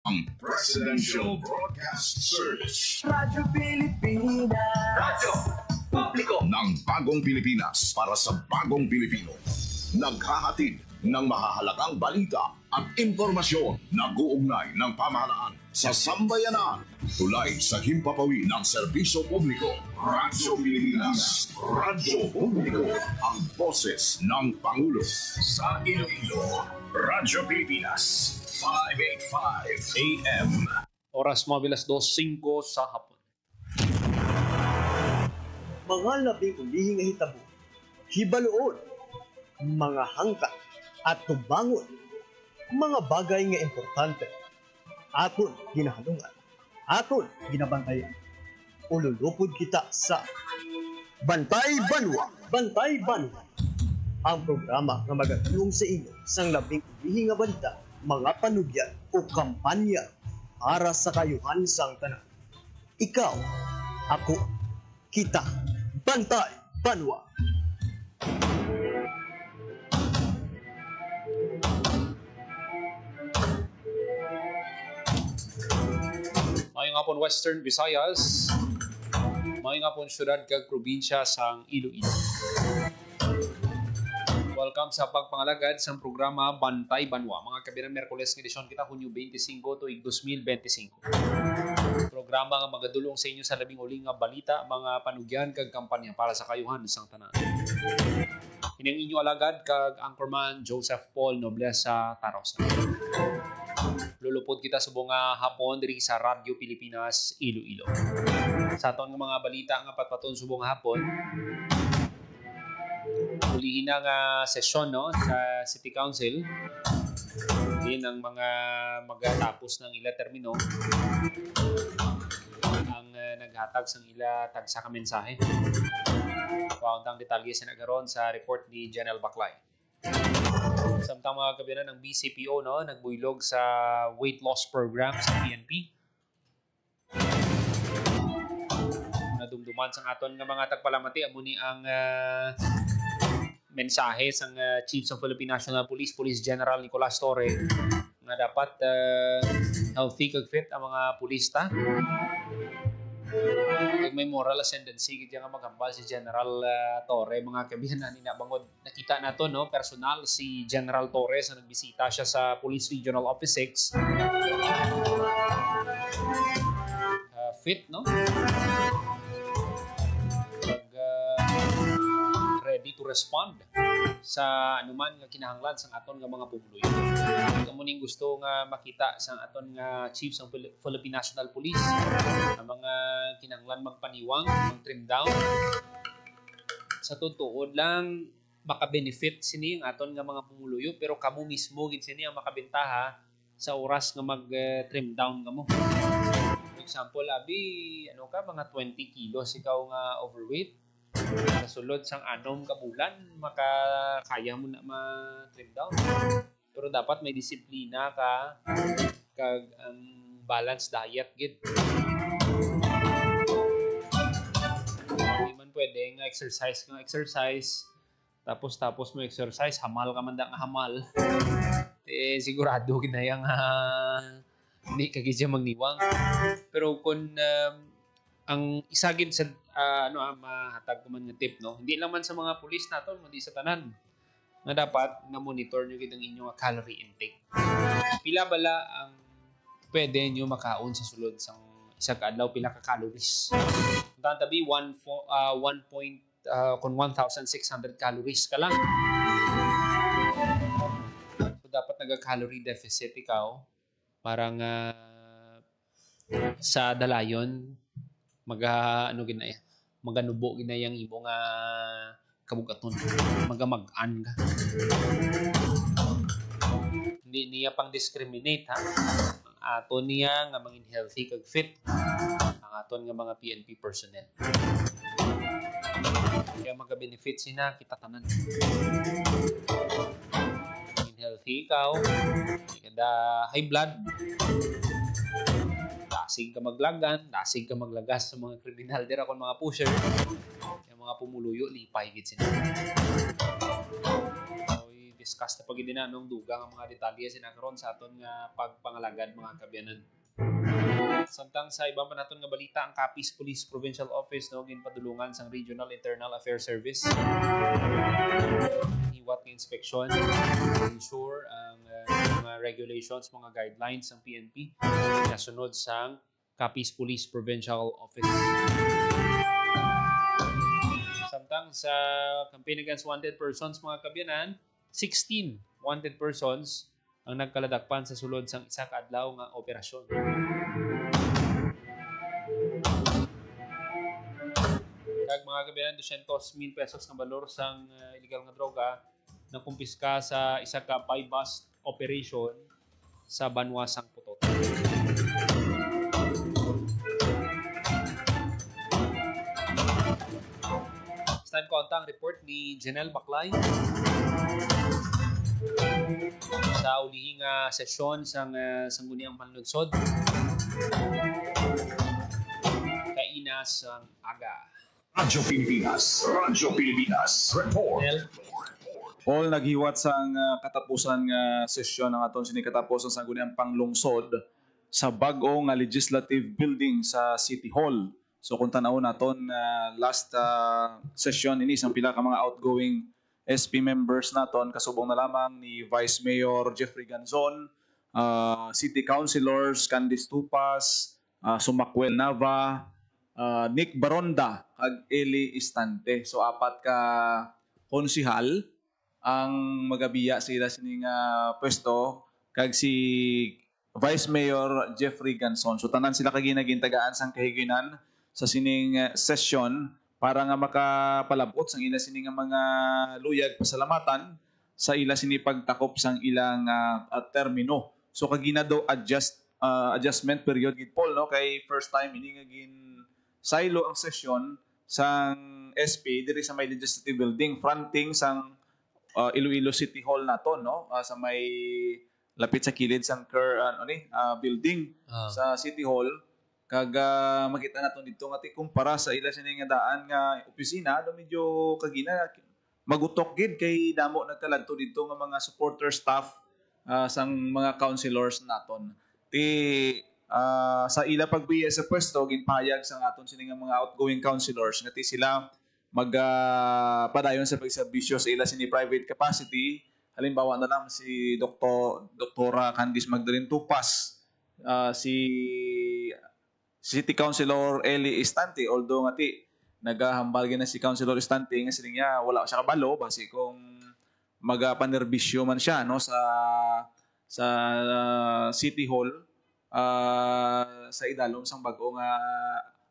ang Presidential Broadcast Service. Radyo Pilipinas. Radyo Publiko ng Bagong Pilipinas para sa Bagong Pilipino. Naghahatid ng mahahalagang balita at impormasyon na guugnay ng pamahalaan sa sambayanan. Tulay sa himpapawi ng serbisyo publiko. Radyo Pilipinas. Radyo Publiko. Ang boses ng Pangulo. Sa Iloilo. Radyo Pilipinas. 585 AM. Oras mo bilas 2:05 sa hapon. Mga labing ulihing nga hitabo, hibaluon, mga hangkat at tubangon, mga bagay nga importante, aton ginahalungan, aton ginabantayan. Ululupod kita sa Bantay Banwa. Bantay Banwa, ang programa nga magatulong sa inyo sang labing ulihing nga balita, mga panugyan o kampanya para sa kayuhan sang tanan. Ikaw, ako, kita, Bantay Banwa. Mayong hapon Western Visayas, mayong hapon syudad kag probinsya sang Iloilo. Welcome sa pagpangalagad sa programa Bantay Banwa. Mga kabirang Merkules ng edisyon kita, Hunyo 25 tuig 2025. Programa nga magadulong sa inyo sa labing uling nga balita, mga panugyan kag kampanya para sa kayuhan sang tanan. Ining inyo alagad kag Anchorman Joseph Paul Nobles sa Taros. Lulupod kita sa bunga hapon diri sa Radyo Pilipinas Iloilo. Sa aton nga mga balita nga patpaton subong hapon, ulihin na nga sesyon no sa City Council. Din ang mga magatapos ng ila termino ang naghatag sang ila tagsa ka mensahe. Pauntang detalye sa nagaron sa report ni General Baclay. Samtang mga kabinan ng BCPO no nagbuylog sa weight loss program sa PNP. Nadumduman sang aton nga mga tagpalamati amo ni ang mensahe sang Chief of Philippine National Police, Police General Nicolas Torre nga dapat healthy kag fit ang mga pulista. Kag may moral ascendancy gid nga maghambal si General Torre, mga kabinan ni nabangod. Nakita nato no personal si General Torre sa nagbisita siya sa Police Regional Office 6. Fit no? Ready to respond sa anuman nga kinahanglan sang aton nga mga pumuluyo. Kamo ning gusto nga makita sang aton nga chiefs ng Philippine National Police ang mga kinahanglan magpaniwang, mag-trim down. Sa tutuod lang maka-benefit sini ang aton nga mga pumuluyo pero kamo mismo gid sini ang makabentaha sa oras nga mag-trim down kamo. For example, abi ano ka mga 20 kilos ikaw nga overweight. Sa sulod sang anom ka bulan makakaya mo na ma-trim down, pero dapat may disiplina ka kag balanced diet gid. Hindi man pwede nga exercise tapos mo exercise hamal ka man da nga hamal sigurado gid na yang hindi ka gid siya magniwang. Pero kung ang isa gid sa mahatag ko man nga tip no, hindi lang man sa mga pulis naton kundi sa tanan nga dapat na monitor nyo gid ang inyong calorie intake. Pila bala ang pwede nyo makaon sa sulod sang isa ka adlaw, pila ka calories. Ang tabi 1.600 calories ka lang. So dapat naga-calorie deficit ikaw para nga sa dalayon maganubo ginayang imo nga kabugaton, magamag-an ka. Hindi niya pang discriminate ha. Ang aton niya nga mangin healthy kag fit ang aton nga mga PNP personnel. Kaya maga-benefit sina kita tanan. Mangin healthy ikaw, kada high blood, dasig ka maglagan, dasig ka maglagas sa mga kriminal dira kon mga pusher, yung mga pumuluyo lipay gid sila. discuss na pagid na nung dugang ang mga detalye sinakaron sa aton nga pagpangalagad mga kabyanan. Samtang sa ibang pa naton nga balita, ang Capiz Police Provincial Office no ginpadulungan sang Regional Internal Affairs Service hiwat nga inspeksyon ensure ang mga regulations, mga guidelines ng PNP nasunod sang Capiz Police Provincial Office. Samtang sa campaign against wanted persons mga kabyanan, 16 wanted persons ang nagkaladakpan sa sulod sang isa ka adlaw nga operasyon. Kag mga kabyanan, 200,000 pesos nga balor sang illegal nga droga na kumpiska sa isa ka buy-bust operation sa Banwa sang Putot. Stand kontang report ni Janelle Baclay sa ulihing sesyon sang sangguniang panlunsod kainas ang aga. Radyo Pilipinas, report. All naghiwat sang katapusan nga sesyon ng aton sinikatapusan sa guniang panglungsod sa bag-o nga legislative building sa City Hall. So kung tanaw naton last session ini sang pila ka mga outgoing SP members naton kasubong na lamang ni Vice Mayor Jeffrey Ganzon, City Councilors Candice Tupas, Sumakwel Nava, Nick Baronda kag Eli Istante. So apat ka konsihal ang magabiya sila sining pwesto kag si Vice Mayor Jeffrey Ganzon. So tanan sila kag ginagintagaan sang kahiginan sa sining session para nga makapalabot sang ila sining mga luyag pasalamatan sa ila sini pagtakop sang ilang termino. So kag ginado adjustment period gid Paul no kay first time ini nga gin silo ang session sang SP diri sa may legislative building fronting sang Iloilo City Hall nato no sa may lapit sa kilid sang building sa City Hall kag makita naton dito nga kumpara sa ila sini nga daan nga opisina do medyo kagina magutok gid kay damo nagkaladto dito nga mga supporter staff sang mga councilors naton sa ila pagbiya sa pwesto ginpahayag sa aton sini nga mga outgoing councilors nga ti sila padayon sa pagserbisyo sa ila sini private capacity. Halimbawa na lang si Doktora Candice Magdalene Tupas, si City Councilor Eli Istante, although nga ti nagahambal na si Councilor Istante nga sining niya wala siya kabalo basi kung magapanerbisyo man siya no sa City Hall sa idalom sang bag-o nga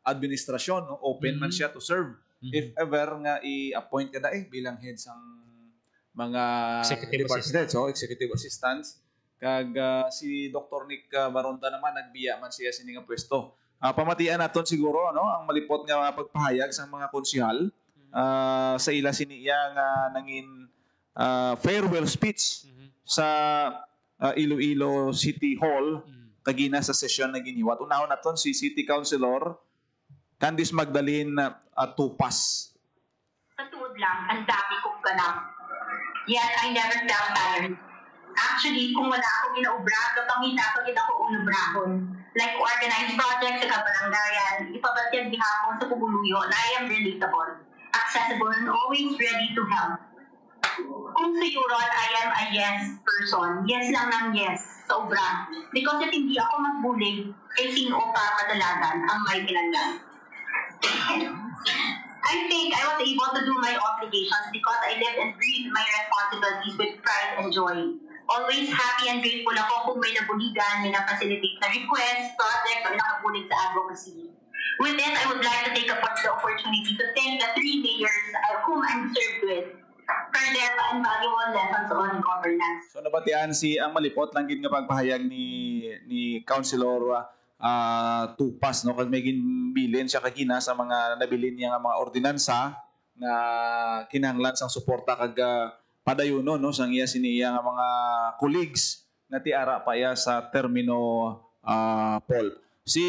administrasyon no open man siya to serve if ever nga i-appoint kada bilang head sang mga executive assistants kag si Dr. Nick Baronda naman nagbiya man siya sini nga pwesto. Pamatian naton siguro no ang malipot nga pagpahayag sa mga konsihal sa ila siniya nga nangin farewell speech sa Iloilo City Hall kagina sa sesyon na giniwat. Unahon naton si City Councilor Candice Magdalene Tupas. Sa tuod lang, ang dami kong ganap. Yet I never felt tired. Actually, kung wala akong ginaubra, kapangita ko ako unabrahon. Like organized projects sa kabarangayan, ipabatyag di hapon sa Puguluyo na I am relatable, accessible, and always ready to help. Kung sa Euron, I am a yes person. Yes lang ng yes sa obra. Because if hindi ako magbulig, kay sino pa madalagan ang may kinanglan. I think I was able to do my obligations because I lived and breathed my responsibilities with pride and joy. Always happy and grateful ako kung may nabuligan, may na-facilitate na request, project, o nakabulig sa advocacy. With this, I would like to take the opportunity to thank the 3 mayors whom I'm served with for their invaluable lessons on governance. So nabatian si ang malipot lang gid nga pagpahayag ni Councilor Tupas no kag may ginbilin siya kagina sa mga nabilin niya nga mga ordinansa nga kinahanglan sang suporta kag padayono no sang iya siniya nga mga colleagues nga tiara pa iya sa termino Paul. Si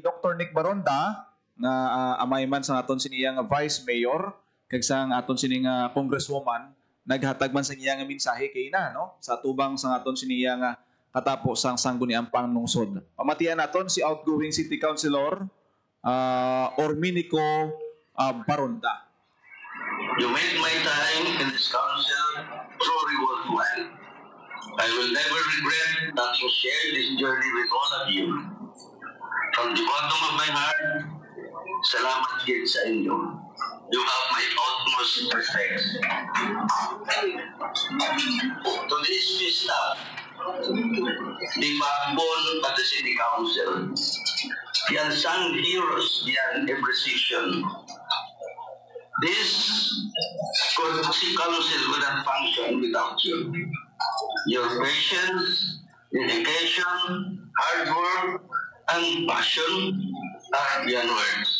Dr. Nick Baronda nga amay man sa aton siniya nga Vice Mayor kag sang aton sini nga Congresswoman naghatag man sa iya nga mensahe kay na, no? Sa tubang sa aton siniya nga katapos ang sangguniang panglungsod. Pamatian naton si outgoing City Councilor Orminico Baronda. You made my time in this council truly worthwhile. I will never regret having shared this journey with all of you. From the bottom of my heart, salamat din sa inyo. You have my utmost respect. To this staff, the backbone of the City Council, the unsung heroes behind every decision. This City Council would not function without you. Your patience, dedication, hard work, and passion are beyond words.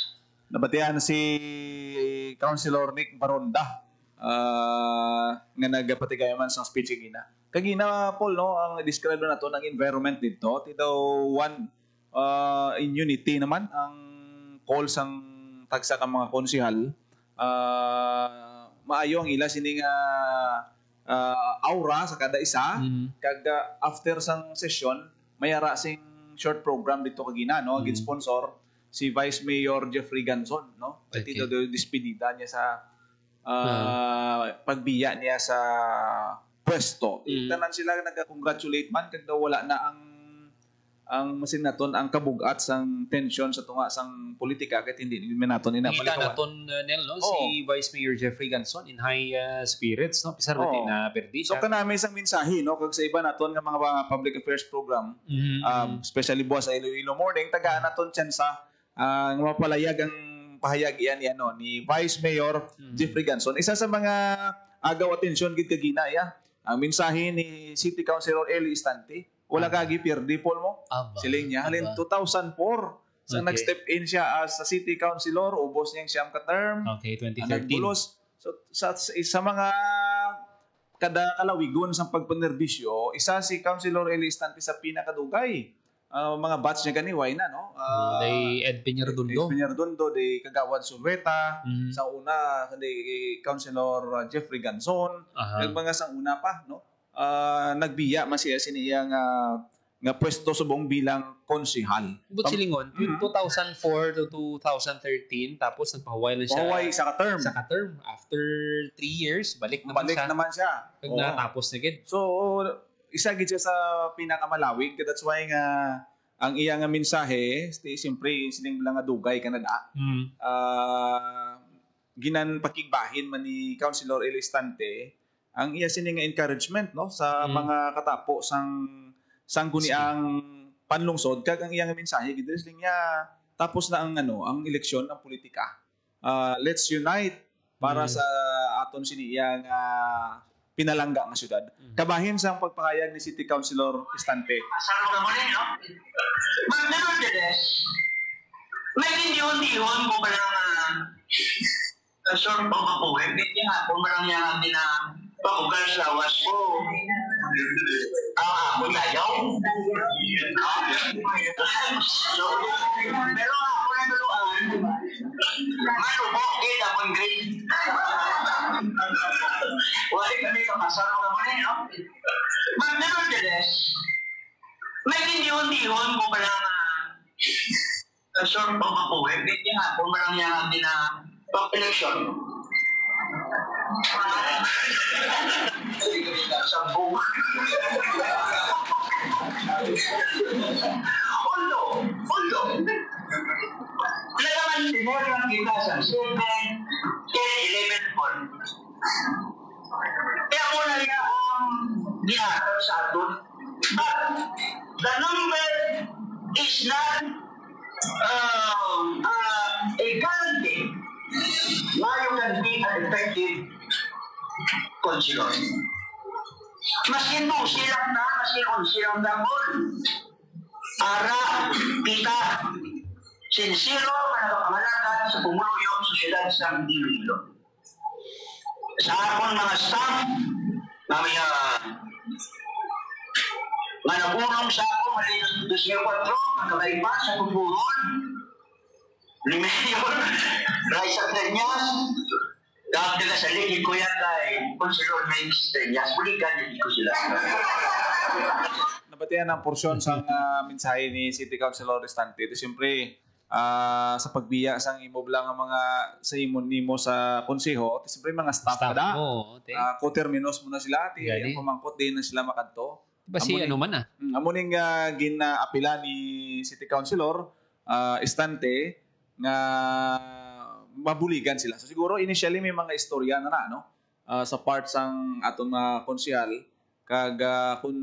Nabatian si Councilor Nick Baronda nga nagapatigayaman sa speech gina. Kagina Paul, no, ang describe na nato ng environment dito, tito one in unity naman ang call sang tagsa ka mga konsihal. Maayo ang ila sining aura sa kada isa. Kag after sang session mayara sing short program dito kagina, no, gid sponsor si Vice Mayor Jeffrey Ganson, no? Okay. Dito despedida niya sa pagbiya niya sa pwesto. Tanan sila nagka-congratulate man kag daw wala na ang masin naton ang kabugat sang tension sa tunga sang politika ket hindi man naton Kita inapalikawan. naton Nel, no? Si Vice Mayor Jeffrey Ganson in high spirits, no? Pisar na perdi So siya. kanami sang mensahe, no, kag sa iba naton nga mga public affairs program, especially buwas sa Iloilo Morning, tagaan naton tsansa ang mapalayag ang pahayag iyan no, ni Vice Mayor Jeffrey Ganson. Isa sa mga agaw atensyon gid kagina ya. Ang mensahe ni City Councilor Eli Istante, wala kagi pirdi Paul mo. Siling niya halin 2004 sa nag-step in siya as City Councilor, ubos niyang siyam ka term. Okay, 2013. Nagbulos. So sa mga kada kalawigon sa pagpanerbisyo, isa si Councilor Eli Istante sa pinakadugay. Mga batch niya kaniway na, no? Day Ed Peñardundo. Day Kagawad Surveta, sa una day Councilor Jeffrey Ganson, ug mga sa una pa, no? Nagbiya man siya siniya nga pwesto subong bilang konsihal. But silingon, 2004 to 2013, tapos nagpahuway lang siya. Pahuway sa ka-term. Sa ka-term. After 3 years, balik naman siya. Pag natapos na gid. So, isa gid siya sa pinakamalawig. That's why nga ang iya nga mensahe, siyempre sining lang nga dugay Canada. Ginan pakigbahin man ni Councilor Eli Istante ang iya sining nga encouragement, no, sa mga katapo sang guniang panlungsod kag ang iya nga mensahe gid niya tapos na ang eleksyon ng politika. Let's unite para sa aton siniya nga pinalangga nga syudad. Kabahin sa pagpahayag ni City Councilor Istante. Asaro ka mo rin, no? But nevertheless, may hindi-hindi-hon kung parang sort of mapuwag. Hindi nga, kung parang niya natin na pakugal sa lawas ko. Ako tayaw. Pero ako na duluan, manubok kita pong grade. Wali kami kamasaro ka mo rin, no? But nevertheless, may hindi-hindi-hon kung parang sort of mapuwag. Hindi nga, kung parang niya natin na pang-eleksyon. Sige kami ka, sampung. Ulo. Talagang tinor lang kita sa 7, 10, 11 point. Kaya mo na niya ang ginagawa sa atin. But the number is not a guarantee na you can be an effective councilor. Masin mo silang dangol. Ara, kita, sinsiro, manapakangalagan sa pumuluyo sa siyudad sa Iloilo. Sa akong mga staff, namin manabulong sa ako, malinos 2004, magkabay pa sa Kupuron, ni Mayor Raisa Treñas, Dahil ka sa ligi ko yan kay Consular may Estrellas, buligan hindi ko sila. Nabatian ang porsyon sa mensahe ni City Councilor Restante. Ito siyempre, sa pagbiya sang imo lang ang mga sa imo nimo sa konseho, ito siyempre mga staff kada. Koterminos muna sila, ang pamangkot din na sila makadto. Diba si ano man Amuning ginaapila ni City Councilor Estante nga mabuligan sila. So siguro initially may mga istorya na no? Sa part sang aton mga konsyal kag kung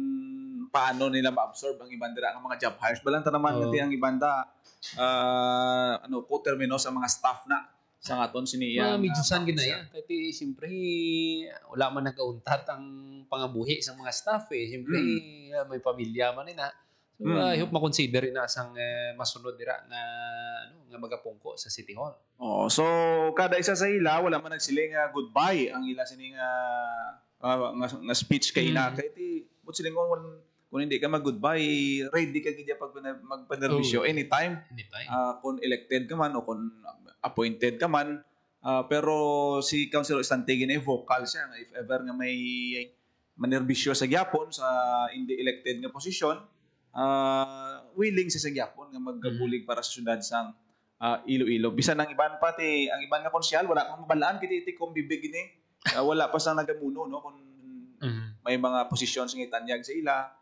paano nila ma-absorb ang ibanda ang mga job hires. Balanta naman ngati ang ibanda co-terminos ang mga staff na sa aton siniya. Medyosan ginaya. Kasi siyempre wala man nagauntat ang pangabuhi sa mga staff eh. Siyempre may pamilya man na. So, I hope makonsider na sang masunod dira nga magapungko sa City Hall. Oh, so kada isa sa ila wala man nagsiling goodbye ang ila sining nga speech kay ina kay ti but siling kung hindi ka mag-goodbye, ready ka gidya pag magpanerbisyo anytime. Kung elected ka man o kung appointed ka man. Pero si Councilor Estante ay vocal siya if ever nga may manerbisyo sa gyapon sa hindi elected nga posisyon, willing siya sa gyapon nga magbulig para sa syudad sang Iloilo. Bisan ang iban pati ang iban nga konsyal wala kang mabalaan kiti kung bibig ini. Wala pa sang nagamuno no kung may mga posisyon sing itanyag sa ila.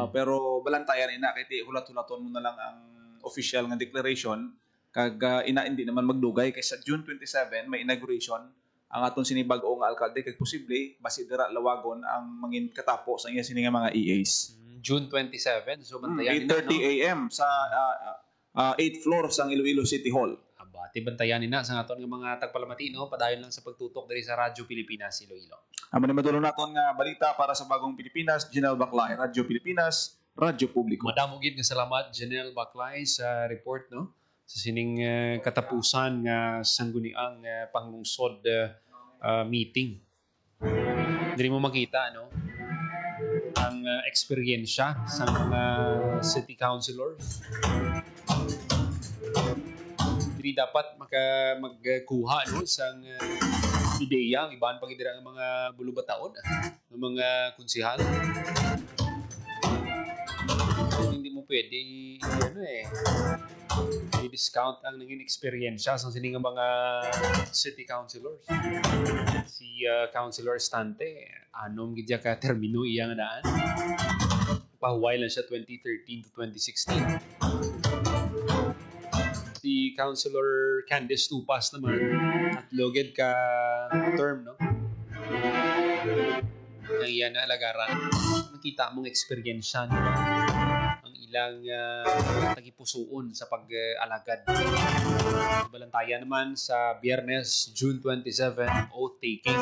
Pero balantayan ina kay hulat-hulaton mo na lang ang official nga declaration kag hindi naman magdugay kay sa June 27 may inauguration ang aton sinibag-o nga alkalde kag posible basi dira lawagon ang mangin katapo sa iya sini nga mga EAs. June 27 so bantayan 8:30 AM sa 8th floor sang Iloilo City Hall. Abati bantayan na sa aton nga mga tagpalamatino padayon lang sa pagtutok diri sa Radyo Pilipinas Iloilo. Amo na madulong naton nga balita para sa bagong Pilipinas, Janelle Baclay, Radyo Pilipinas, Radyo Publiko. Madamo gid nga salamat Janelle Baclay sa report no sa sining katapusan nga sangguniang panglungsod meeting. Diri mo makita no ang eksperyensya sa mga city councilors. Diri dapat magkuha no sang ideya ang iban pagidira ng mga bulubataon ng mga konsehal. Hindi mo pwede i-discount ang naging experience sa sining mga city councilors. Si Councilor Estante, anom gidya ka termino iya nga daan. Pahuway lang siya 2013 to 2016. Si Councilor Candice Tupas naman, at loged ka term, no? Ang iyan na alagaran. Nakita mong experience nila. Ang ilang tagipusuon sa pag-alagad. Balantaya naman sa Biyernes, June 27, oath-taking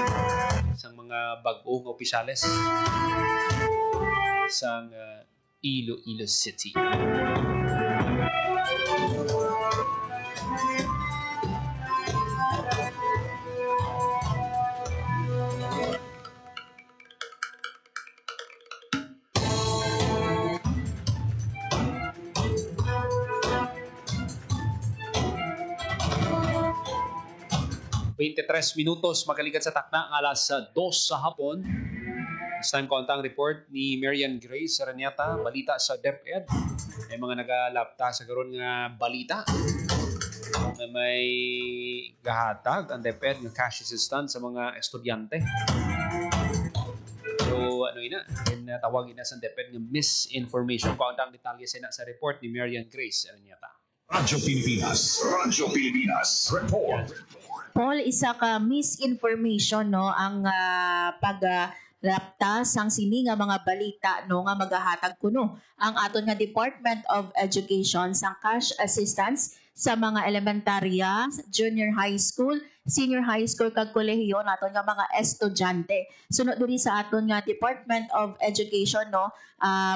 sa mga bagong opisyales sa Iloilo City. Minutos makalikat sa takna ng alas 2 sa hapon. This time ko ang report ni Marian Grace Araniata, balita sa DepEd. May mga nagalapta sa karon nga balita na may gahatag ang DepEd ng cash assistance sa mga estudyante. So tawag ina sa DepEd ng misinformation. Ko ang detalye sa report ni Marian Grace Araniata. Radyo Pilipinas report. Paul, isa ka misinformation no ang pagrapta sang sini nga mga balita no nga magahatag kuno ang aton nga Department of Education sang cash assistance sa mga elementarya, junior high school, senior high school kag kolehiyo naton nga mga estudyante. Sunod diri sa aton nga Department of Education no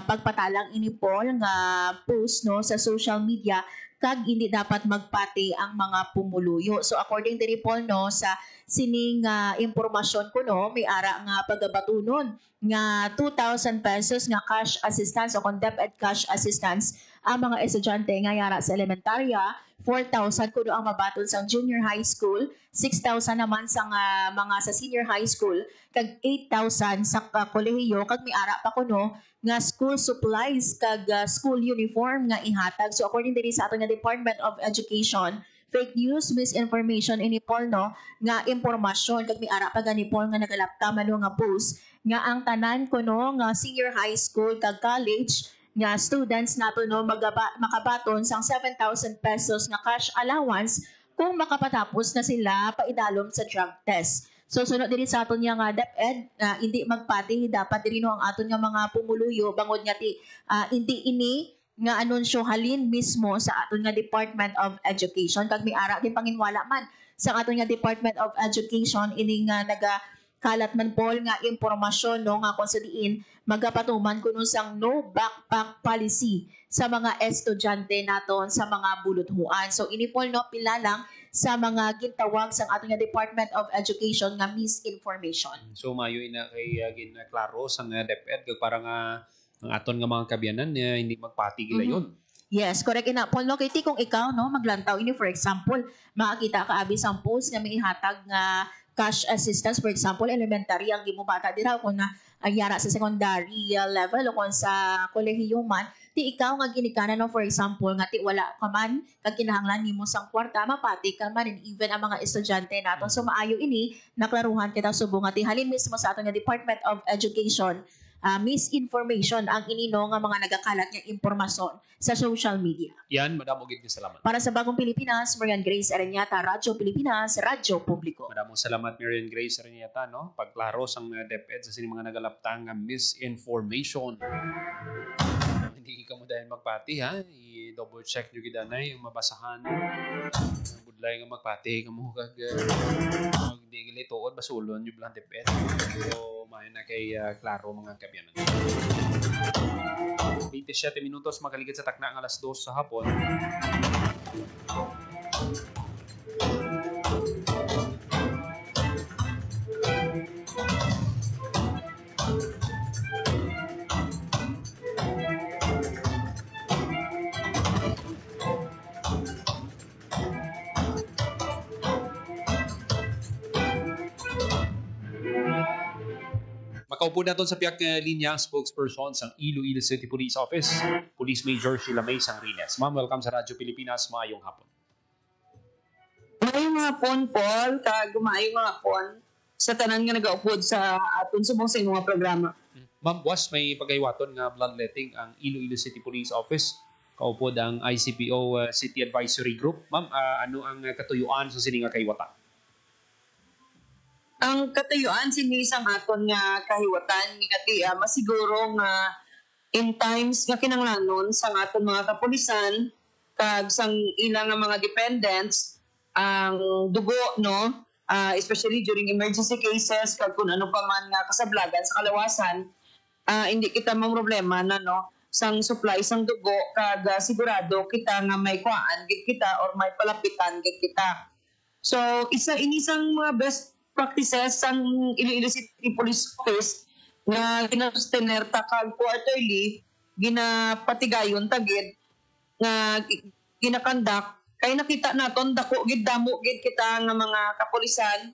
pagpatalang ini Paul nga post no sa social media kag hindi dapat magpati ang mga pumuluyo. So according to Paul no sa sining impormasyon ko no may ara nga pagabatunon nga 2,000 pesos nga cash assistance o DepEd cash assistance ang mga estudyante nga yara sa elementarya, 4,000 kuno ang mabaton sa junior high school, 6,000 naman sa mga sa senior high school, kag 8,000 sa kolehiyo, kag may ara pa kuno nga school supplies kag school uniform nga ihatag. So according diri sa ato nga Department of Education, fake news, misinformation ini Paul no nga impormasyon kag may ara pa gani Paul nga nagalapta mano nga post nga ang tanan kuno nga senior high school kag college nga students nato no makabaton sang 7,000 pesos nga cash allowance kung makapatapos na sila paidalom sa drug test. So sunod diri sa aton nga DepEd hindi magpati dapat diri no ang aton nga mga pumuluyo bangod nga hindi ini nga anunsyo halin mismo sa aton nga Department of Education kag may ara din panginwala man sa aton nga Department of Education ini nga nagakalat man Paul nga impormasyon no nga kung sa diin magapatuman kuno sang no backpack policy sa mga estudyante naton sa mga buluthuan. So ini Paul no pila lang sa mga gintawag sa aton nga Department of Education nga misinformation. So mayo ina kay ginklaro sa DepEd kag para nga ang aton nga mga kabyanan hindi magpati gila yun. Yes, correct ina Paul no kay kung ikaw no maglantaw ini for example, makakita ka abi sang post nga may ihatag nga cash assistance for example elementary ang gimubata dira kung na yara sa secondary level o kung sa kolehiyo man ti ikaw nga ginikana no for example nga ti wala ka man kag kinahanglan nimo sang kwarta mapati ka man and even ang mga estudyante naton. So maayo ini naklaruhan kita subong nga ti halin mismo sa aton nga Department of Education misinformation ang inino nga mga nagakalat nga impormasyon sa social media. Yan, Madam Ogid, salamat. Para sa Bagong Pilipinas, Marian Grace Aranyata, Radyo Pilipinas, Radyo Publiko. Maraming salamat, Marian Grace Aranyata, no? Pagklaro sang DepEd sa sining mga nagalaptang misinformation. Hindi ka mo dahil magpati, ha? I-double check nyo gidanay, yung mabasahan. Budlay nga magpati, kamo kag hindi gili tuod, basulon yung bilang DepEd. So, mayon na kay klaro mga kabyanan. 27 minutos makaligid sa takna ng alas 2 sa hapon. Makaupo na sa piyak linya ang spokesperson sa Iloilo City Police Office, Police Major Sheila May Sangrines. Ma'am, welcome sa Radyo Pilipinas. Maayong hapon. Maayong hapon, Paul. Maayong hapon sa tanan nga nagaupod sa aton subong sa inyong mga programa. Ma'am, was may pagaywaton nga bloodletting ang Iloilo City Police Office. Kaupod ang ICPO City Advisory Group. Ma'am, ano ang katuyuan sa sining nga kaywatan? Ang katayuan sinisang aton nga kahiwatan nga masiguro nga in times nga kinanglanon sa aton mga kapulisan kag sang ilang nga mga dependents ang dugo no especially during emergency cases kag kun ano pa man nga kasablagan sa kalawasan hindi kita problema na no sang supply sang dugo kag sigurado kita nga may kuan gid kita or may palapitan gid kita. So inisang mga best practices ang Iloilo City Police Office nga ginasustener ta kag quarterly ginapatigayon tagid nga ginakandak kay nakita naton dako gid damo gid kita nga mga kapulisan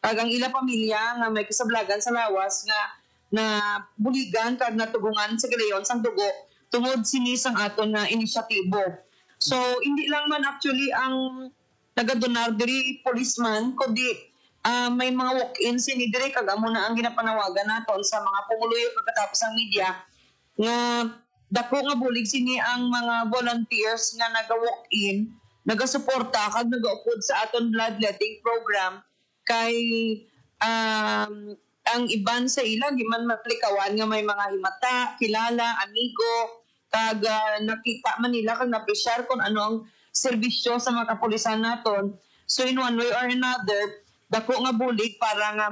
kag ang ila pamilya nga may kasablagan sa lawas nga na buligan kag natugungan sa gilayon sang dugo tungod sinisang aton nga inisyatibo. So hindi lang man actually ang nagadonar diri policeman kundi may mga walk-ins ni dire kag amo na ang ginapanawagan naton sa mga pumuluyo pagkatapos ang media nga dako nga bulig sini ang mga volunteers nga naga-walk-in, naga-suporta kag nagaupod sa aton bloodletting program kay ang iban sa ilang giman maplikawan nga may mga himata, kilala, amigo kag nakita man nila kag na-share kung ano ang serbisyo sa mga kapulisan naton. So in one way or another dako nga bulig para nga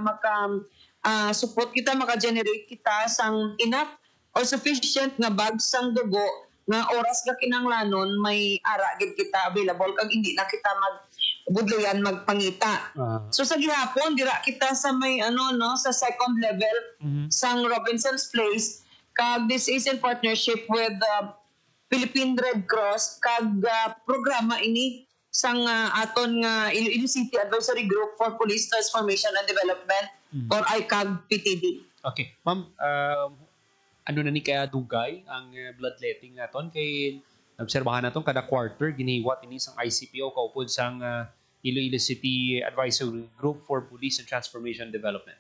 support kita, maka-generate kita sang enough or sufficient nga bags sang dugo nga oras ka kinanglanon may ara gid kita available kag hindi na kita budloyan magpangita. So sa gihapon dira kita sa may sa second level sang Robinson's Place kag this is in partnership with Philippine Red Cross kag programa ini sang aton nga Iloilo City Advisory Group for Police Transformation and Development or ICAG PTD. Okay. Ma'am, ano na ni kaya dugay ang bloodletting naton kay obserbahan naton kada quarter ginihiwat ini sang ICPO kaupod sang Iloilo City Advisory Group for Police and Transformation Development.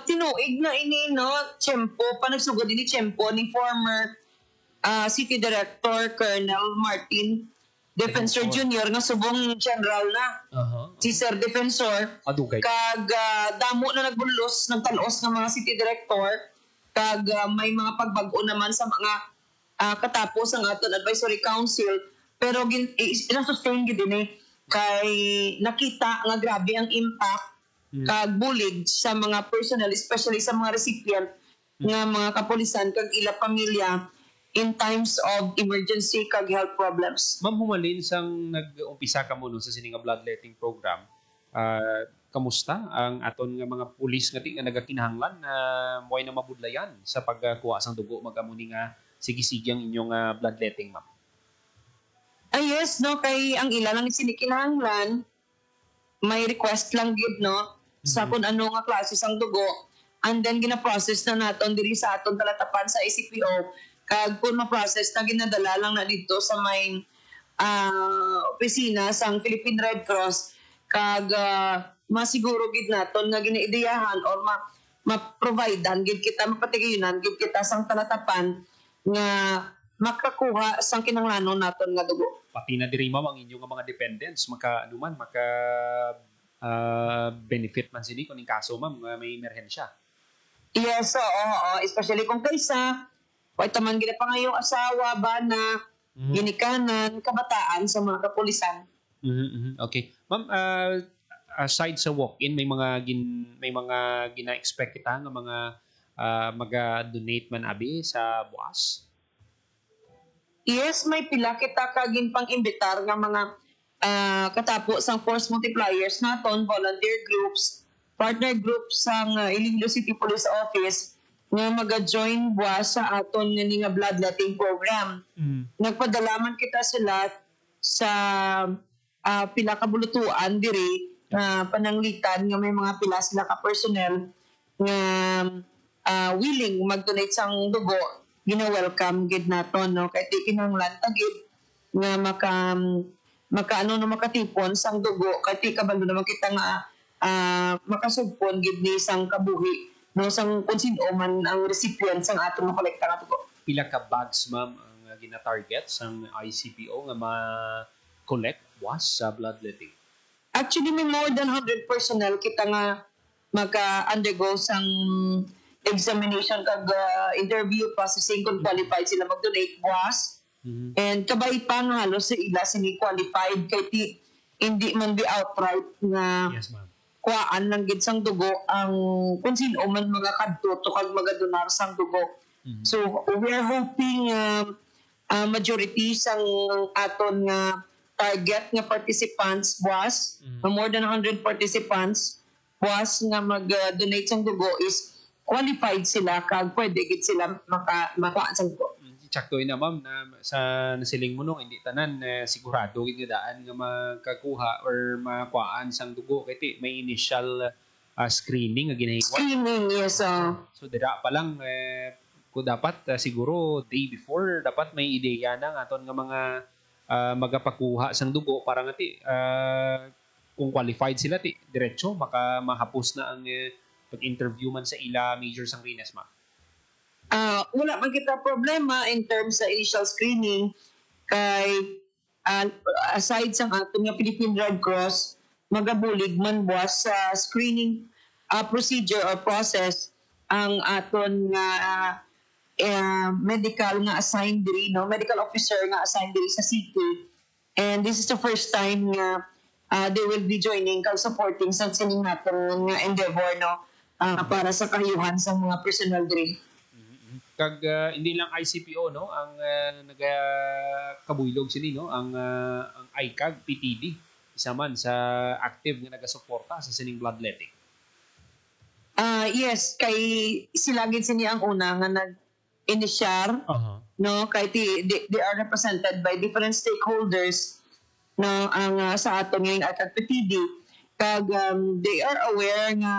Tinuig na ini no tiyempo panagsugod ini tiyempo ni former City Director Colonel Martin Defensor Jr. nga subong general na. Si Sir Defensor Adugay. kag damo na nagbulos nagtalos ng mga city director kag may mga pagbag-o naman sa mga katapos ang aton advisory council pero ina-sustain gid ini kay nakita nga grabe ang impact kag bulig sa mga personnel especially sa mga recipient nga mga kapulisan kag ila pamilya in times of emergency kag health problems. Ma'am, humalin sang nag-umpisa ka mo nun sa sining nga bloodletting program. Kamusta ang aton nga mga pulis nga nga nagakinahanglan na moy na mabudlayan sa pagkuha sang dugo magamuni nga sige-sige ang inyong bloodletting, ma'am? Yes, no, kay ang ila lang sinikinahanglan may request lang gid no sa kung ano nga klase sang dugo and then gina-process na naton diri sa aton talatapan sa ICPO kag kung ma-process na ginadala lang na dito sa may opisina sang Philippine Red Cross kag masiguro gid naton nga ginaideyahan or ma-providean gid kita mapatigayonan gid kita sang talatapan nga makakuha sang kinahanglanon naton nga dugo. Pati na diri, ma'am, ang inyong mga dependents maka benefit man sini kung kaso, ma'am, may emerhensya. Yes, oo. Especially kung kaysa wait man gina pa ngayong asawa, bana, ginikanan, kabataan sa mga kapulisan. Okay. Ma'am, aside sa walk-in, may mga gina-expect kita nga mga maga-donate man abi sa buwas? Yes, may pila kita kagin pang-imbitar nga mga katapos ang force multipliers naton, volunteer groups, partner groups sang Iloilo City Police Office nga maga-join buwas sa aton nga bloodletting program. Nagpadalaman kita sila sa pila ka bulutuan diri pananglitan nga may mga pila sila ka personnel nga willing mag-donate sang dugo, gina-welcome gid naton no kay kinahanglan tagid nga makatipon sang dugo kay ti kabalo naman kita nga makasugpon gid ni sang kabuhi no sang kung sino man ang recipient sang atong kolekta nga dugo. Pila ka bags, ma'am, ang gina-target sang ICPO nga ma-collect was sa bloodletting? Actually, may more than 100 personnel kita nga maka-undergo sang examination kag interview processing kung qualified sila mag-donate was. And kabay pa nga halos sa ila sini qualified kay hindi man be outright nga Yes, ma'am. kuhaan lang gid sang dugo ang kung sino man mga kadto to kag magadonar sang dugo. So we are hoping majority sang aton nga target nga participants was more than 100 participants was nga mag-donate sang dugo is qualified sila kag pwede gid sila makuha sang dugo. Tsaktoy na, ma'am, na sa nasiling mo nung hindi tanan sigurado gid daan nga makakuha or makuhaan sang dugo kay may initial screening nga ginahiwa. Screening, yes. So dira pa lang ko dapat siguro day before dapat may ideya na aton nga mga magapakuha sang dugo para nga kung qualified sila diretso mahapos na ang pag-interview man sa ila major sang Rines, ma'am. Wala man kita problema in terms sa initial screening kay aside sa aton nga Philippine Red Cross magabulig man buwas sa screening procedure or process ang aton nga medical nga assigned diri no medical officer nga assigned diri sa city, and this is the first time nga they will be joining kag supporting sa sining naton nga endeavor no para sa kahayuhan sa mga personnel diri. Kag hindi lang ICPO no ang nagakabuylog sini no ang ICAG PTD isa man sa active nga nagasuporta sa sining bloodletting. Yes, kay sila gid sini ang una nga nag-inisyar no, kay they are represented by different stakeholders, no, ang sa aton ngayon at PTD, kag they are aware nga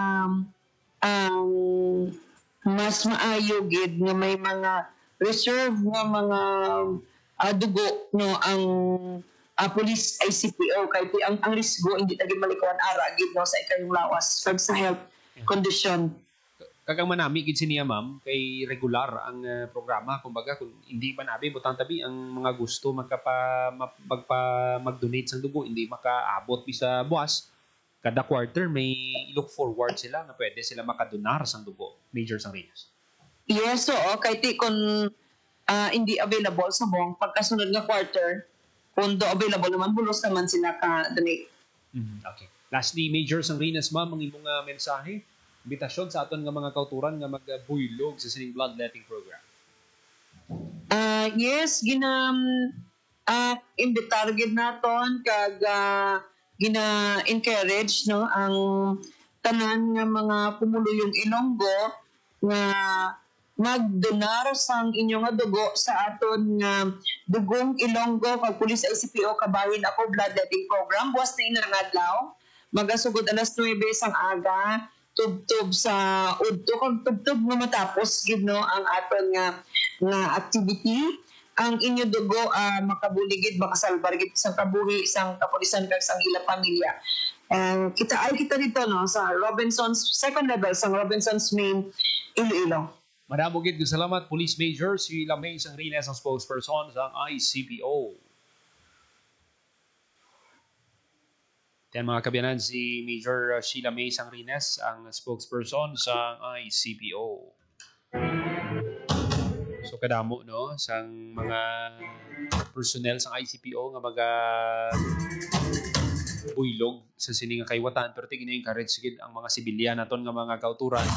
mas maayo gid nga may mga reserve nga mga dugo, no, ang police ICPO kay ang risgo hindi tagid malikuan ara gid, no, sa ikayong lawas kag sa health condition. Kagang manami gid niya ma'am kay regular ang programa, kumbaga kung hindi pa nabi butang tabi ang mga gusto mag-donate sang dugo hindi makaabot bisa buwas, kada quarter may look forward sila na pwede sila makadonar sang dugo. Major Sanrinas. Yes, so kay ti kung hindi available sa buong pagkasunod nga quarter, kung do available naman bulos naman sila ka-donate. Okay. Lastly, Major Sanrinas ma'am, ang imong mensahe, imbitasyon sa aton nga mga kauturan nga magbuylog sa sining bloodletting program. Yes, imbitar gid naton kag gina-encourage, no, ang tanan nga mga pumuluyong Ilonggo nga magdonar sang inyong nga dugo sa aton nga dugong Ilonggo kag Police ICPO kabahin ako bloodletting program. Buwas na inang adlaw, magasugod alas 9 sang aga, tubtob sa udto kag tubtob nga matapos gid, no, ang aton nga activity. Ang inyo dugo makabuligid, makasalbar gid sang kabuhi sang kapulisan kag sang ilang pamilya. Kita dito, no, sa Robinson's second level sang Robinson's Main, Iloilo. Madamo gid salamat Police Major Sheila May Sanrinas, ang spokesperson sa ICPO. Yan mga kabiyanan, si Major Sheila May Sanrinas, ang spokesperson sa ICPO. So kadamo, no, sang mga personnel sa ICPO nga buylog sa sining nga kaywatan, pero tingin encourage gid ang mga sibilyan naton nga mga kauturan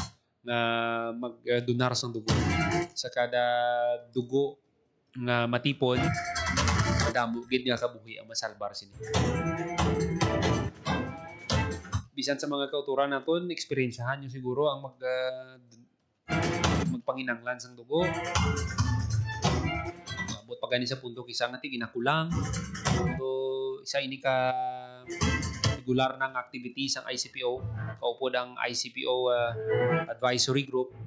nga magdonar sang dugo. Sa kada dugo nga matipon, kadamo gid nga kabuhi ang masalbar sini. Bisan sa mga kauturan naton, eksperyensyahan nyo siguro ang magpanginanglan sang dugo. Abot pa gani sa punto kisa nga ti ginakulang. So isa ini ka regular ng activities ang ICPO. Kaupod ang ICPO advisory group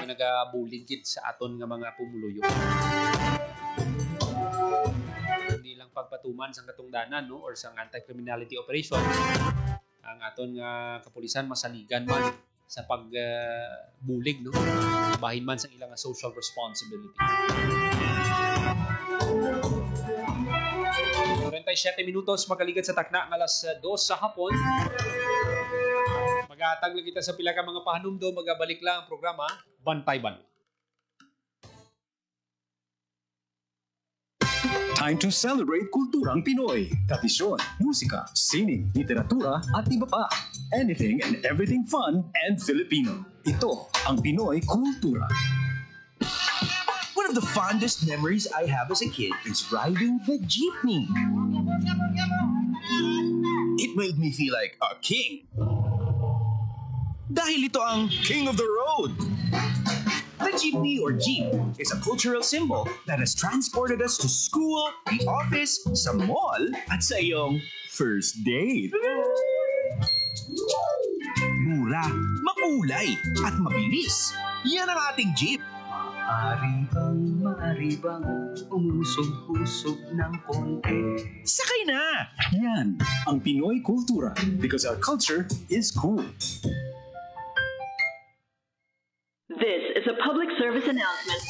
na nagabulid kit sa aton nga mga pumuluyo. Hindi lang pagpatuman sang katungdanan, no, or sang anti-criminality operation, ang aton nga kapulisan masaligan man sa pagbulig, no, bahin man sang ilang social responsibility. 47 minutos makaligad sa takna ng alas 2 sa hapon. Mag-aatag lang kita sa pila ka mga pahanumdo, magabalik lang ang programa Bantay Banwa. Time to celebrate kulturang Pinoy. Tradisyon, musika, sining, literatura at iba pa. Anything and everything fun and Filipino. Ito ang Pinoy Kultura. One of the fondest memories I have as a kid is riding the jeepney. It made me feel like a king. Dahil ito ang King of the Road. The jeepney or jeep is a cultural symbol that has transported us to school, the office, sa mall, at sa iyong first date. Mura, makulay, at mabilis. Yan ang ating jeep. Maaari bang umusog-usog ng konti? Sakay na! Yan ang Pinoy Kultura because our culture is cool. This is a public service announcement.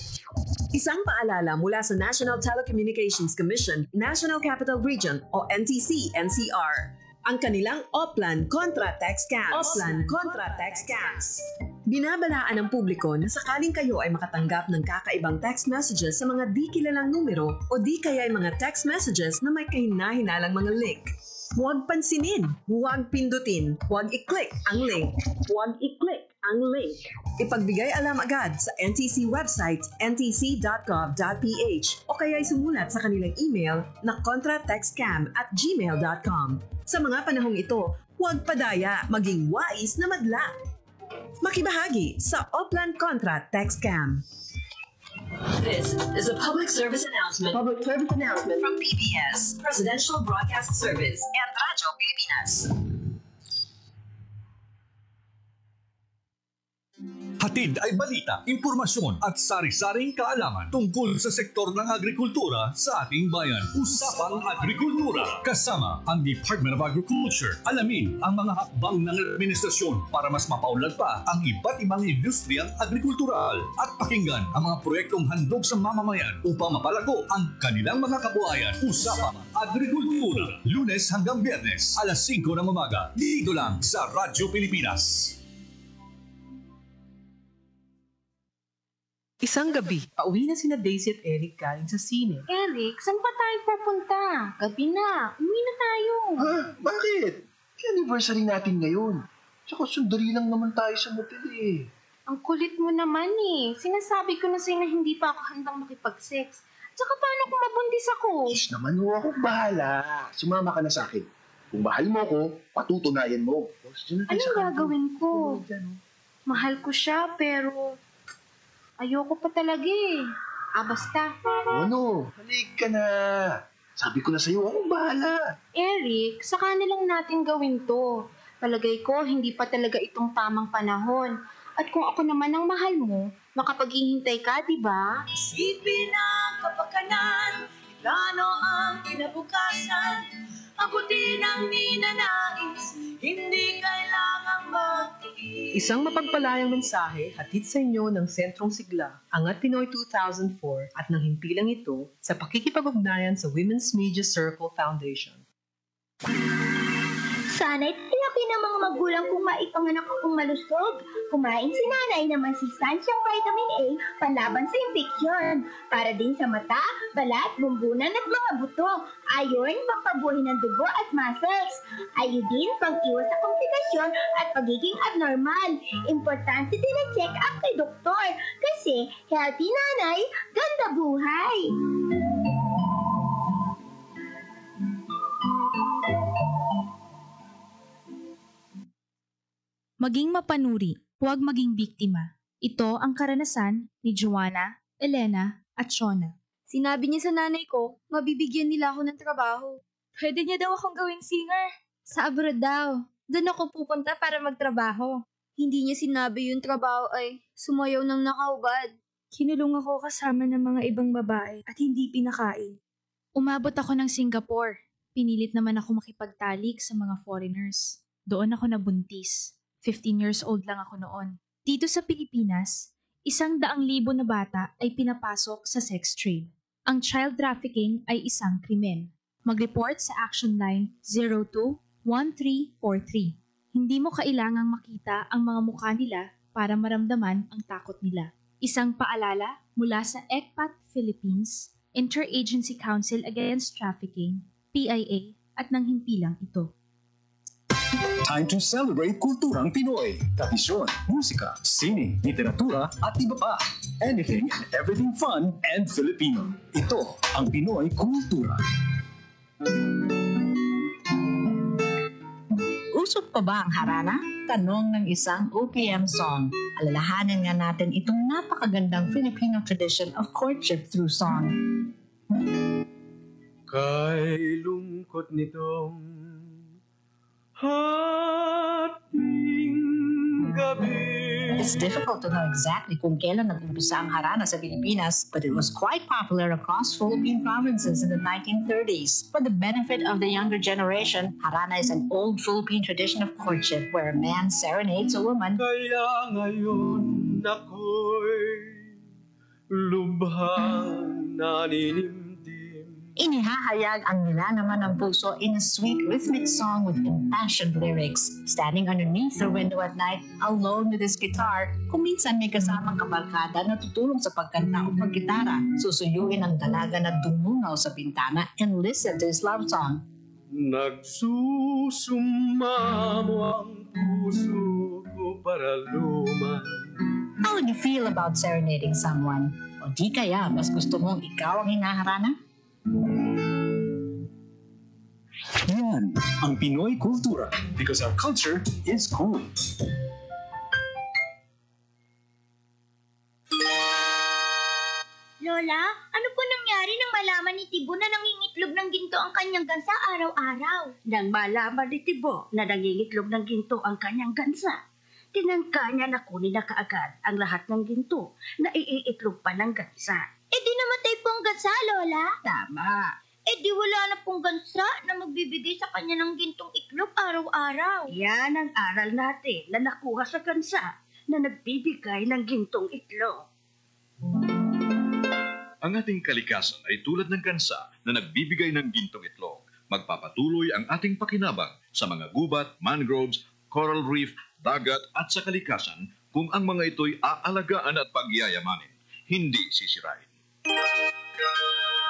Isang paalala mula sa National Telecommunications Commission, National Capital Region o NTC-NCR. Ang kanilang Oplan Contra Tax Scams. Oplan Contra Tax Scams. Binabalaan ng publiko na sakaling kayo ay makatanggap ng kakaibang text messages sa mga di kilalang numero o di kaya ay mga text messages na may kahina-hinalang mga link. Huwag pansinin, huwag pindutin, huwag i-click ang link. Huwag i-click ang link. Ipagbigay alam agad sa NTC website ntc.gov.ph o kaya sumulat sa kanilang email na contratextcam@gmail.com. Sa mga panahong ito, huwag padaya, maging wais na madla. Makibahagi sa Oplan Contra Tax Scam. This is a public service announcement. Public service announcement from PBS, Presidential Broadcast Service, and Radyo Pilipinas. Hatid ay balita, impormasyon at sari-saring kaalaman tungkol sa sektor ng agrikultura sa ating bayan. Usapang Agrikultura kasama ang Department of Agriculture. Alamin ang mga hakbang ng administrasyon para mas mapaunlad pa ang iba't ibang industriyang agrikultural at pakinggan ang mga proyektong handog sa mamamayan upang mapalago ang kanilang mga kabuhayan. Usapang Agrikultura, Lunes hanggang Biyernes, alas 5 ng umaga, dito lang sa Radyo Pilipinas. Isang gabi, pauwi na sina Daisy at Eric galing sa sine. Eric, saan pa tayo pupunta? Gabi na. Uwi na tayo. Ha? Bakit? Anniversary natin ngayon. Tsaka sundali lang naman tayo sa motel eh. Ang kulit mo naman eh. Sinasabi ko na sa'yo na hindi pa ako handang makipag-sex. Tsaka paano kung mabundis ako? Diyos naman ho, ako bahala. Sumama ka na sa akin. Kung mahal mo ako, patutunayan mo. Anong gagawin ko? Mahal ko siya pero ayoko pa talaga eh. Basta. Ano? Halik ka na. Sabi ko na sa'yo, ako bahala. Eric, saka na lang natin gawin to. Palagay ko, hindi pa talaga itong tamang panahon. At kung ako naman ang mahal mo, makapaghihintay ka, di ba? Isipin ang kapakanan, plano ang kinabukasan, abutin ang ninanais, hindi kailangang magtiis. Isang mapagpalayang mensahe hatid sa inyo ng Sentrong Sigla, Angat Pinoy 2004 at ng himpilang ito sa pakikipag-ugnayan sa Women's Media Circle Foundation. Sana'y tinaki ng mga magulang kung maipanganak akong malusog. Kumain si nanay ng masustansyang vitamin A panlaban sa infeksyon. Para din sa mata, balat, bumbunan at mga buto. Iron, pampabuhay ng dugo at muscles. Iodine, pang-iwas sa komplikasyon at pagiging abnormal. Importante din ang check-up kay doktor. Kasi healthy nanay, ganda buhay. Maging mapanuri, huwag maging biktima. Ito ang karanasan ni Joanna, Elena at Shona. Sinabi niya sa nanay ko, mabibigyan nila ako ng trabaho. Pwede niya daw akong gawing singer. Sa abroad daw. Doon ako pupunta para magtrabaho. Hindi niya sinabi yung trabaho ay sumayaw ng nakahubad. Kinulong ako kasama ng mga ibang babae at hindi pinakain. Umabot ako ng Singapore. Pinilit naman ako makipagtalik sa mga foreigners. Doon ako nabuntis. 15 years old lang ako noon. Dito sa Pilipinas, 100,000 na bata ay pinapasok sa sex trade. Ang child trafficking ay isang krimen. Mag-report sa Action Line 02-1343. Hindi mo kailangang makita ang mga mukha nila para maramdaman ang takot nila. Isang paalala mula sa ECPAT Philippines, Interagency Council Against Trafficking, PIA, at ng himpilang ito. Time to celebrate kulturang Pinoy. Tradisyon, musika, sining, literatura, at iba pa. Anything and everything fun and Filipino. Ito ang Pinoy Kultura. Usok pa ba ang harana? Tanong ng isang OPM song. Alalahanin nga natin itong napakagandang Filipino tradition of courtship through song. Kay lungkot nitong hating gabi. It's difficult to know exactly kung kailan nag-umpisa ang harana sa Pilipinas, but it was quite popular across Philippine provinces in the 1930s. For the benefit of the younger generation, harana is an old Philippine tradition of courtship where a man serenades a woman. Kaya ngayon ako'y lubhang naninimdim. Inihahayag ang nilalaman ng puso in a sweet rhythmic song with impassioned lyrics. Standing underneath the window at night, alone with his guitar, kung minsan may kasamang kabarkada na tutulong sa pagkanta o paggitara, susuyuin ang dalaga na dumungaw sa bintana and listen to his love song. Nagsusumamo ang puso ko para luman. How would you feel about serenading someone? O di kaya mas gusto mong ikaw ang hinaharana? Yan ang Pinoy Kultura because our culture is cool. Lola, ano po nangyari nang malaman ni Tibo na nangingitlog ng ginto ang kanyang gansa araw-araw? Nang malaman ni Tibo na nangingitlog ng ginto ang kanyang gansa, tinangka niya na kunin na kaagad ang lahat ng ginto na iiitlog pa ng gansa. Eh di namatay po ang gansa, Lola? Tama. Eh di wala na pong gansa na magbibigay sa kanya ng gintong itlog araw-araw. Yan ang aral natin na nakuha sa gansa na nagbibigay ng gintong itlog. Ang ating kalikasan ay tulad ng gansa na nagbibigay ng gintong itlog. Magpapatuloy ang ating pakinabang sa mga gubat, mangroves, coral reef, dagat at sa kalikasan kung ang mga ito'y aalagaan at pagyayamanin, hindi sisirain.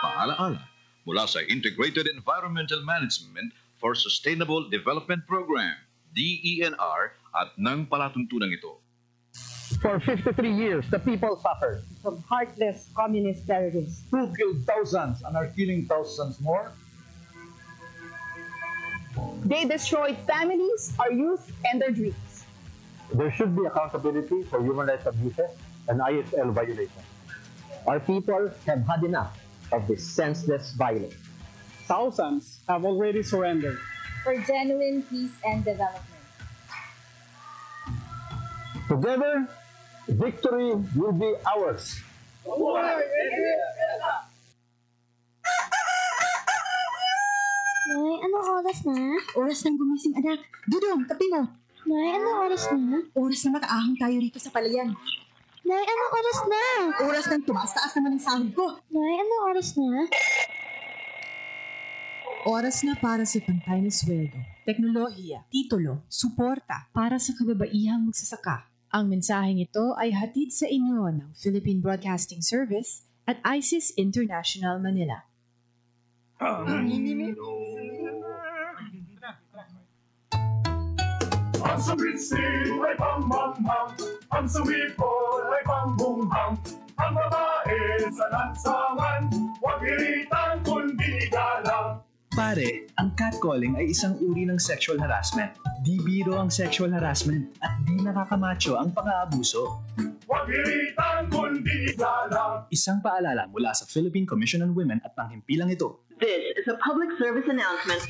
Paalaala mula sa Integrated Environmental Management for Sustainable Development Program, DENR, at ng palatuntunang ito. For 53 years, the people suffered from heartless communist terrorists who killed thousands and are killing thousands more. They destroyed families, our youth, and their dreams. There should be accountability for human rights abuses and ISL violations. Our people have had enough of this senseless violence. Thousands have already surrendered. For genuine peace and development. Together, victory will be ours. Nay, anong oras na? Oras ng gumising, anak. Dudong, tabi mo. Nay, anong oras na? Oras na makaahon tayo rito sa palayan. Nay, anong oras na? Oras ng tumaas-taas naman ang sahod ko. Nay, anong oras na? Oras na para sa pantay na sweldo, teknolohiya, titulo, suporta para sa kababaihang magsasaka. Ang mensaheng ito ay hatid sa inyo ng Philippine Broadcasting Service at ISIS International Manila. Ang sumisi ay pam-mam-ham, ang sumipol ay pam-bum-ham, ang babae sa lansangan, huwag iritan kundi galang. Pare, ang catcalling ay isang uri ng sexual harassment. Di biro ang sexual harassment at di nakakamacho ang pang-aabuso. Huwag iritan kundi galang. Isang paalala mula sa Philippine Commission on Women at panghimpilang ito. This is a public service announcement.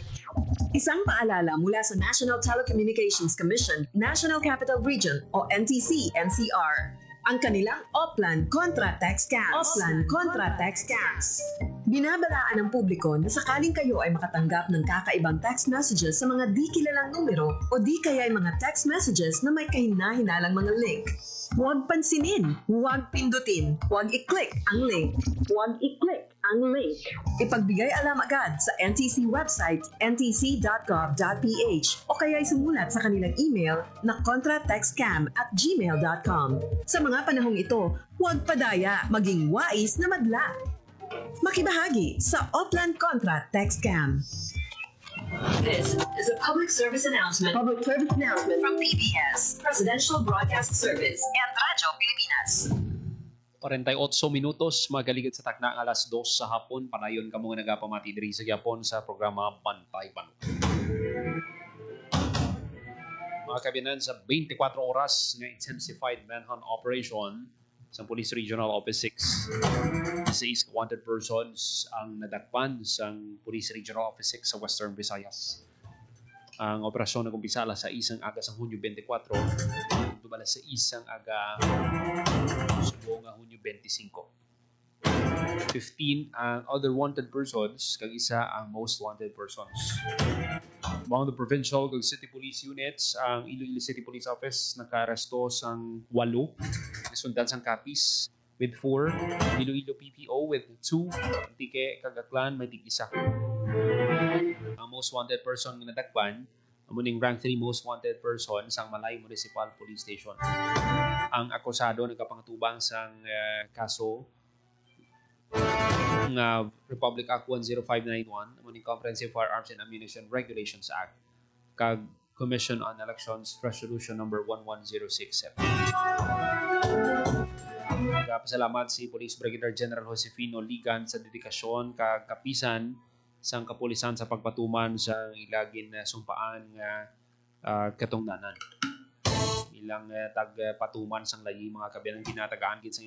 Isang paalala mula sa National Telecommunications Commission, National Capital Region o NTC-NCR. Ang kanilang Oplan Contra Tax Scams. Oplan Contra Tax Scams. Binabalaan ng publiko na sakaling kayo ay makatanggap ng kakaibang text messages sa mga di kilalang numero o di kaya ay mga text messages na may kahina-hinalang mga link. Huwag pansinin, huwag pindutin, huwag i-click ang link. Huwag i-click ang link. Ipagbigay alam agad sa NTC website ntc.gov.ph o kaya sumulat sa kanilang email na contratextcam@gmail.com. Sa mga panahong ito, huwag padaya, maging wais na madla. Makibahagi sa Oplan Contra Text Scam. This is a public service announcement. Public service announcement from PBS, Presidential Broadcast Service, and Radyo Pilipinas. 48 minutos, magaligid sa takna ang alas 2 sa hapon. Panayon ka mga nagapamati diri sa Japon sa programa Bantay Pano. Mga kabinan, sa 24 oras ng intensified manhunt operation sa Police Regional Office 6. 6 wanted persons ang nadakpan sa Police Regional Office 6 sa Western Visayas. Ang operasyon nag-umpisa alas 6 ng aga sa Hunyo 24, dumala sa isang aga subo nga Hunyo 25. 15 ang other wanted persons, kag isa ang most wanted persons. Among the provincial kag city police units, ang Iloilo City Police Office nagka-aresto sang 8, nasundan sang Capiz with 4, Iloilo PPO with 2, Antique Kagaklan may tig-isa. Ang most wanted person nga nadakpan, amuning rank 3 most wanted person sang Malay Municipal Police Station. Ang akusado nagkapangatubang sang kaso ng Republic Act 10591, amuning Comprehensive Firearms and Ammunition Regulations Act, kag Commission on Elections Resolution number 11067. Nagpasalamat si Police Brigadier General Josefino Ligan sa dedikasyon kag kapisan sang kapulisan sa pagpatuman sa ilagin na sumpaan nga katungdanan. ilang tagpatuman sang layi mga kabilang ginatagaan gid sa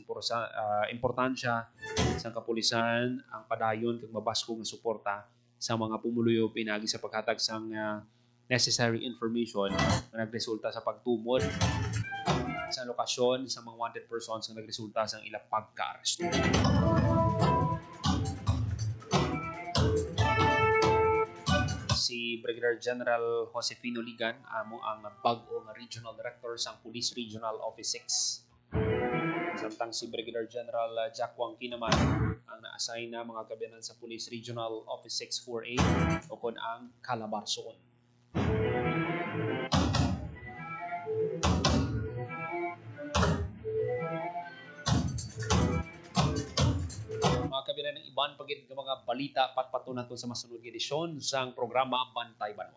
importansya sa kapulisan ang padayon kag mabaskog nga suporta sa mga pumuluyo pinagi sa paghatag sang necessary information na nagresulta sa pagtumod sa lokasyon sa mga wanted persons na nagresulta sa ilang pagka-aresto. Si Brigadier General Josefino Ligan amo ang bag-o nga Regional Director sa Police Regional Office 6. Samtang si Brigadier General Jack Wangki naman ang na-assign na mga kabiyanan sa Police Regional Office 648 o kon ang Calabarzon. Mga kabilang ng iban pagit ng mga balita patpatunan nato sa masunod edisyon sang programa Bantay Banwa.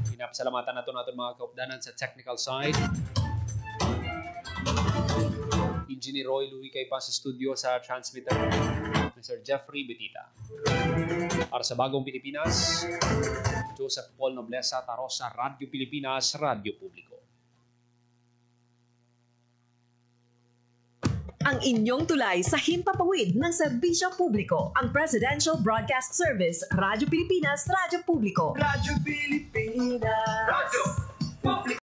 Pinapasalamatan nato mga kaupdanan sa technical side. Engineer Roy Louie kay pa sa studio sa transmitter, Mr. Jeffrey Betita. Para sa Bagong Pilipinas, Joseph Paul Noblesa Tarosa, Radyo Pilipinas, Radyo Publiko. Ang inyong tulay sa himpapawid ng serbisyo publiko, ang Presidential Broadcast Service, Radyo Pilipinas, Radyo Publiko. Radyo Pilipinas.